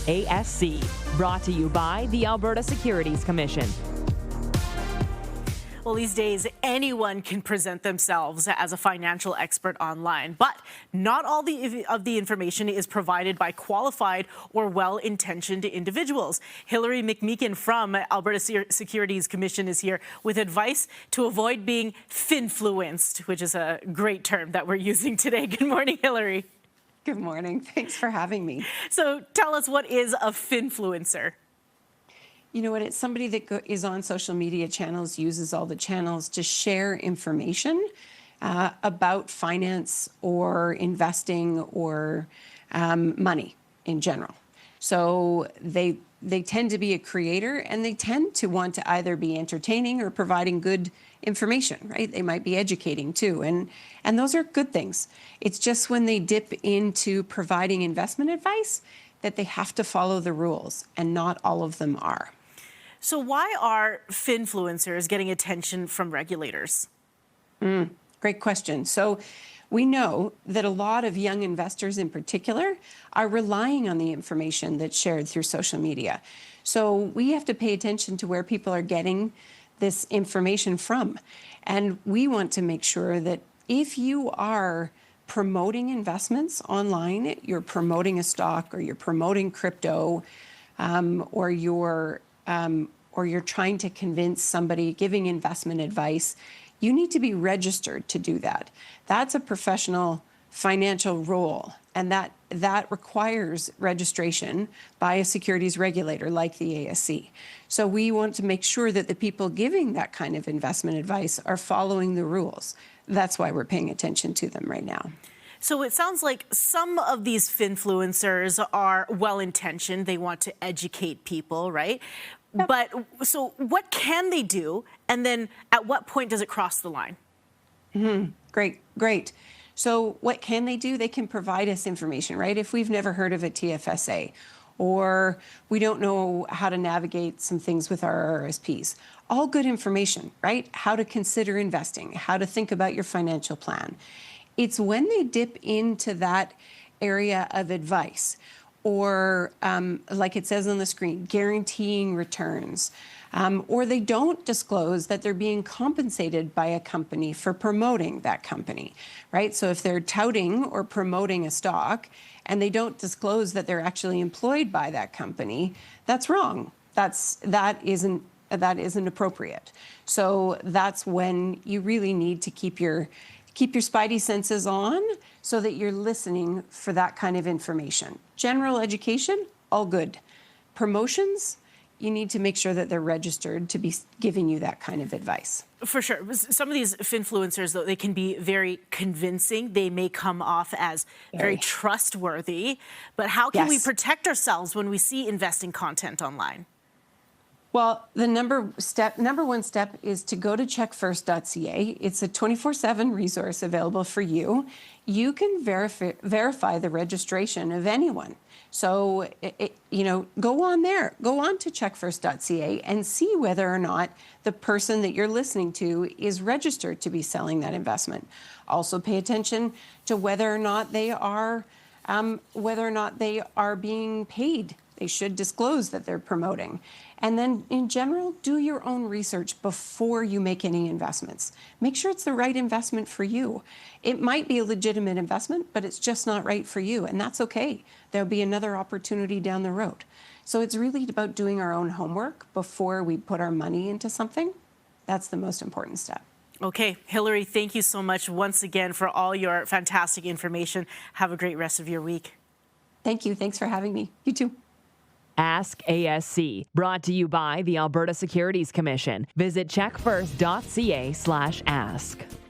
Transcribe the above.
ASC, brought to you by the Alberta Securities Commission. Well, these days, anyone can present themselves as a financial expert online, but not all of the information is provided by qualified or well-intentioned individuals. Hilary McMeekin from Alberta Securities Commission is here with advice to avoid being finfluenced, which is a great term that we're using today. Good morning, Hilary. Good morning. Thanks for having me. So tell us, what is a finfluencer? You know what? It's somebody that is on social media channels, uses all the channels to share information about finance or investing or money in general. So they tend to be a creator, and they tend to want to either be entertaining or providing good information, right? They might be educating too, and those are good things. It's just when they dip into providing investment advice that they have to follow the rules, and not all of them are. So why are finfluencers getting attention from regulators? Great question. So we know that a lot of young investors in particular are relying on the information that's shared through social media. So we have to pay attention to where people are getting this information from. And we want to make sure that if you are promoting investments online, you're promoting a stock, or you're promoting crypto, or you're trying to convince somebody, giving investment advice, you need to be registered to do that. That's a professional financial role, and that requires registration by a securities regulator like the ASC. So we want to make sure that the people giving that kind of investment advice are following the rules. That's why we're paying attention to them right now. So it sounds like some of these finfluencers are well-intentioned. They want to educate people, right? Yep. But so what can they do? And then at what point does it cross the line? Great. So what can they do? They can provide us information, right? If we've never heard of a TFSA, or we don't know how to navigate some things with our RRSPs, all good information, right? How to consider investing, how to think about your financial plan. It's when they dip into that area of advice, or like it says on the screen, guaranteeing returns, or they don't disclose that they're being compensated by a company for promoting that company, right? So if they're touting or promoting a stock and they don't disclose that they're actually employed by that company, that's wrong. That isn't appropriate. So that's when you really need to keep your spidey senses on, so that you're listening for that kind of information. General education, all good. Promotions, you need to make sure that they're registered to be giving you that kind of advice. For sure. Some of these finfluencers, though, they can be very convincing. They may come off as very trustworthy. But how can we protect ourselves when we see investing content online? Well, the number one step is to go to checkfirst.ca. It's a 24/7 resource available for you. You can verify the registration of anyone. So, go on there. Go on to checkfirst.ca and see whether or not the person that you're listening to is registered to be selling that investment. Also, pay attention to whether or not they are being paid. They should disclose that they're promoting. And then in general, do your own research before you make any investments. Make sure it's the right investment for you. It might be a legitimate investment, but it's just not right for you, and that's okay. There'll be another opportunity down the road. So it's really about doing our own homework before we put our money into something. That's the most important step. Okay, Hilary, thank you so much once again for all your fantastic information. Have a great rest of your week. Thank you. Thanks for having me. You too. Ask ASC, brought to you by the Alberta Securities Commission. Visit checkfirst.ca/ask.